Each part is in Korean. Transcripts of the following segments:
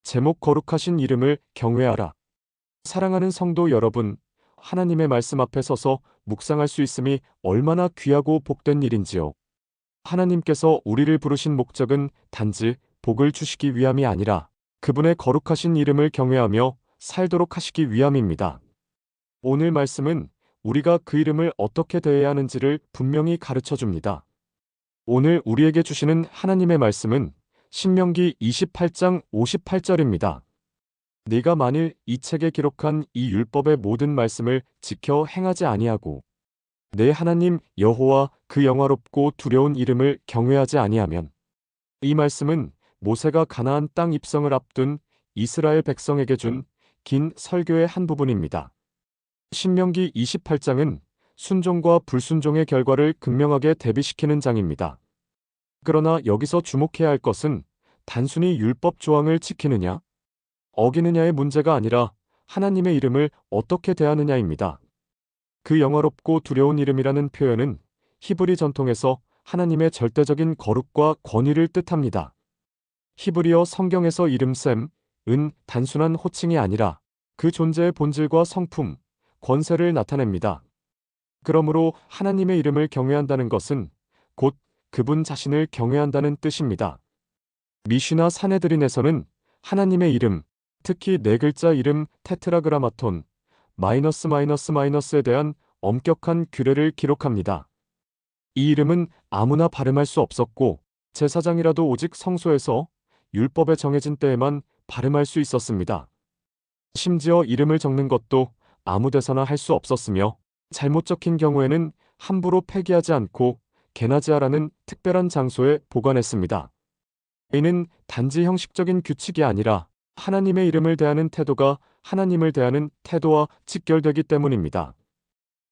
제목 거룩하신 이름을 경외하라. 사랑하는 성도 여러분, 하나님의 말씀 앞에 서서 묵상할 수 있음이 얼마나 귀하고 복된 일인지요. 하나님께서 우리를 부르신 목적은 단지 복을 주시기 위함이 아니라 그분의 거룩하신 이름을 경외하며 살도록 하시기 위함입니다. 오늘 말씀은 우리가 그 이름을 어떻게 대해야 하는지를 분명히 가르쳐 줍니다. 오늘 우리에게 주시는 하나님의 말씀은 신명기 28장 58절입니다. 네가 만일 이 책에 기록한 이 율법의 모든 말씀을 지켜 행하지 아니하고 내 하나님 여호와 그 영화롭고 두려운 이름을 경외하지 아니하면. 이 말씀은 모세가 가나안 땅 입성을 앞둔 이스라엘 백성에게 준 긴 설교의 한 부분입니다. 신명기 28장은 순종과 불순종의 결과를 극명하게 대비시키는 장입니다. 그러나 여기서 주목해야 할 것은 단순히 율법 조항을 지키느냐, 어기느냐의 문제가 아니라 하나님의 이름을 어떻게 대하느냐입니다. 그 영화롭고 두려운 이름이라는 표현은 히브리 전통에서 하나님의 절대적인 거룩과 권위를 뜻합니다. 히브리어 성경에서 이름샘, 은 단순한 호칭이 아니라 그 존재의 본질과 성품, 권세를 나타냅니다. 그러므로 하나님의 이름을 경외한다는 것은 곧 그분 자신을 경외한다는 뜻입니다. 미시나 사네드린에서는 하나님의 이름, 특히 네 글자 이름 테트라그라마톤, 마이너스에 대한 엄격한 규례를 기록합니다. 이 이름은 아무나 발음할 수 없었고 제사장이라도 오직 성소에서 율법에 정해진 때에만 발음할 수 있었습니다. 심지어 이름을 적는 것도 아무 데서나 할 수 없었으며 잘못 적힌 경우에는 함부로 폐기하지 않고 게나지아라는 특별한 장소에 보관했습니다. 이는 단지 형식적인 규칙이 아니라 하나님의 이름을 대하는 태도가 하나님을 대하는 태도와 직결되기 때문입니다.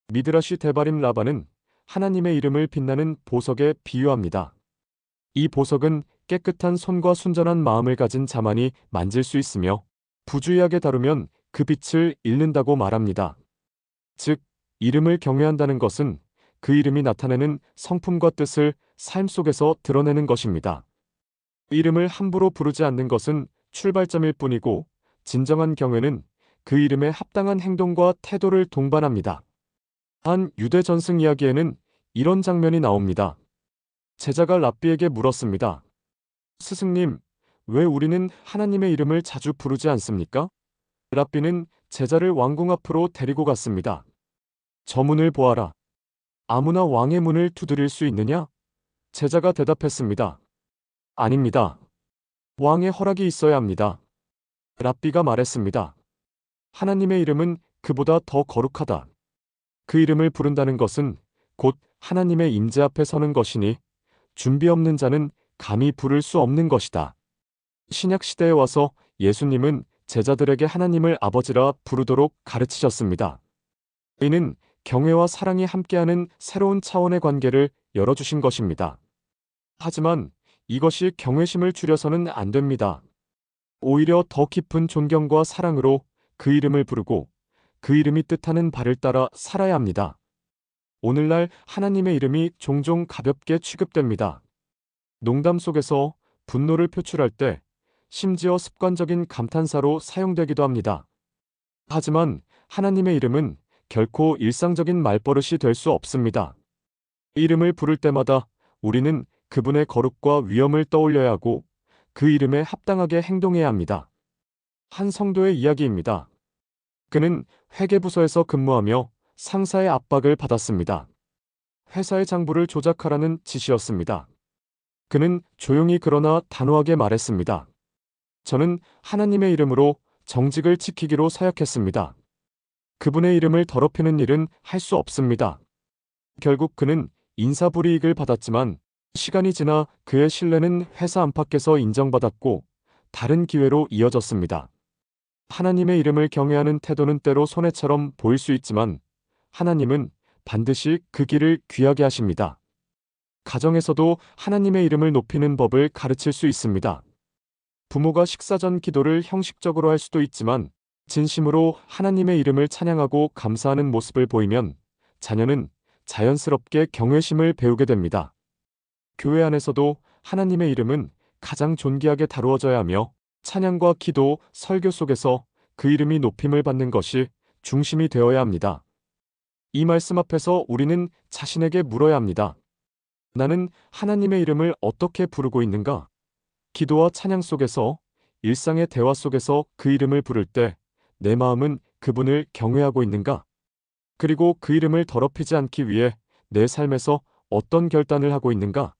미드라시 데바림 라바는 하나님의 이름을 빛나는 보석에 비유합니다. 이 보석은 깨끗한 손과 순전한 마음을 가진 자만이 만질 수 있으며 부주의하게 다루면 그 빛을 잃는다고 말합니다. 즉, 이름을 경외한다는 것은 그 이름이 나타내는 성품과 뜻을 삶 속에서 드러내는 것입니다. 이름을 함부로 부르지 않는 것은 출발점일 뿐이고 진정한 경외는 그 이름에 합당한 행동과 태도를 동반합니다. 한 유대 전승 이야기에는 이런 장면이 나옵니다. 제자가 랍비에게 물었습니다. 스승님, 왜 우리는 하나님의 이름을 자주 부르지 않습니까? 랍비는 제자를 왕궁 앞으로 데리고 갔습니다. 저 문을 보아라. 아무나 왕의 문을 두드릴 수 있느냐? 제자가 대답했습니다. 아닙니다. 왕의 허락이 있어야 합니다. 랍비가 말했습니다. 하나님의 이름은 그보다 더 거룩하다. 그 이름을 부른다는 것은 곧 하나님의 임재 앞에 서는 것이니 준비 없는 자는 감히 부를 수 없는 것이다. 신약 시대에 와서 예수님은 제자들에게 하나님을 아버지라 부르도록 가르치셨습니다. 이는 경외와 사랑이 함께하는 새로운 차원의 관계를 열어주신 것입니다. 하지만 이것이 경외심을 줄여서는 안 됩니다. 오히려 더 깊은 존경과 사랑으로 그 이름을 부르고 그 이름이 뜻하는 바를 따라 살아야 합니다. 오늘날 하나님의 이름이 종종 가볍게 취급됩니다. 농담 속에서 분노를 표출할 때 심지어 습관적인 감탄사로 사용되기도 합니다. 하지만 하나님의 이름은 결코 일상적인 말버릇이 될 수 없습니다. 이름을 부를 때마다 우리는 그분의 거룩과 위엄을 떠올려야 하고 그 이름에 합당하게 행동해야 합니다. 한 성도의 이야기입니다. 그는 회계부서에서 근무하며 상사의 압박을 받았습니다. 회사의 장부를 조작하라는 지시였습니다. 그는 조용히 그러나 단호하게 말했습니다. 저는 하나님의 이름으로 정직을 지키기로 서약했습니다. 그분의 이름을 더럽히는 일은 할 수 없습니다. 결국 그는 인사불이익을 받았지만 시간이 지나 그의 신뢰는 회사 안팎에서 인정받았고 다른 기회로 이어졌습니다. 하나님의 이름을 경외하는 태도는 때로 손해처럼 보일 수 있지만 하나님은 반드시 그 길을 귀하게 하십니다. 가정에서도 하나님의 이름을 높이는 법을 가르칠 수 있습니다. 부모가 식사 전 기도를 형식적으로 할 수도 있지만 진심으로 하나님의 이름을 찬양하고 감사하는 모습을 보이면 자녀는 자연스럽게 경외심을 배우게 됩니다. 교회 안에서도 하나님의 이름은 가장 존귀하게 다루어져야 하며 찬양과 기도, 설교 속에서 그 이름이 높임을 받는 것이 중심이 되어야 합니다. 이 말씀 앞에서 우리는 자신에게 물어야 합니다. 나는 하나님의 이름을 어떻게 부르고 있는가? 기도와 찬양 속에서, 일상의 대화 속에서 그 이름을 부를 때 내 마음은 그분을 경외하고 있는가? 그리고 그 이름을 더럽히지 않기 위해 내 삶에서 어떤 결단을 하고 있는가?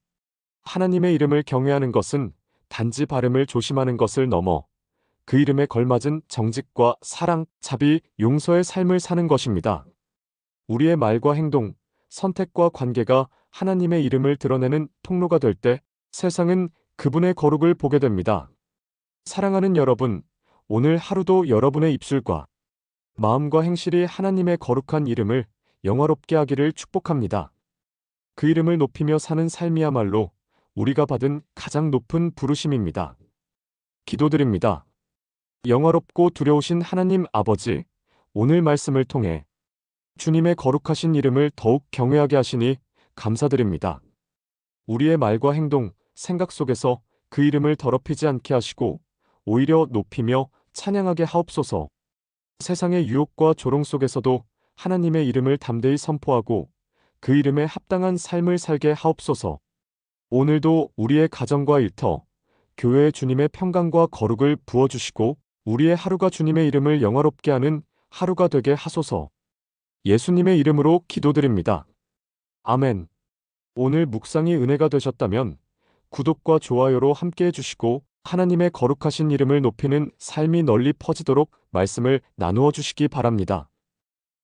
하나님의 이름을 경외하는 것은 단지 발음을 조심하는 것을 넘어 그 이름에 걸맞은 정직과 사랑, 자비, 용서의 삶을 사는 것입니다. 우리의 말과 행동, 선택과 관계가 하나님의 이름을 드러내는 통로가 될 때 세상은 그분의 거룩을 보게 됩니다. 사랑하는 여러분, 오늘 하루도 여러분의 입술과 마음과 행실이 하나님의 거룩한 이름을 영화롭게 하기를 축복합니다. 그 이름을 높이며 사는 삶이야말로 우리가 받은 가장 높은 부르심입니다. 기도드립니다. 영화롭고 두려우신 하나님 아버지, 오늘 말씀을 통해 주님의 거룩하신 이름을 더욱 경외하게 하시니 감사드립니다. 우리의 말과 행동, 생각 속에서 그 이름을 더럽히지 않게 하시고 오히려 높이며 찬양하게 하옵소서. 세상의 유혹과 조롱 속에서도 하나님의 이름을 담대히 선포하고 그 이름에 합당한 삶을 살게 하옵소서. 오늘도 우리의 가정과 일터, 교회에 주님의 평강과 거룩을 부어주시고 우리의 하루가 주님의 이름을 영화롭게 하는 하루가 되게 하소서. 예수님의 이름으로 기도드립니다. 아멘. 오늘 묵상이 은혜가 되셨다면 구독과 좋아요로 함께 해주시고 하나님의 거룩하신 이름을 높이는 삶이 널리 퍼지도록 말씀을 나누어 주시기 바랍니다.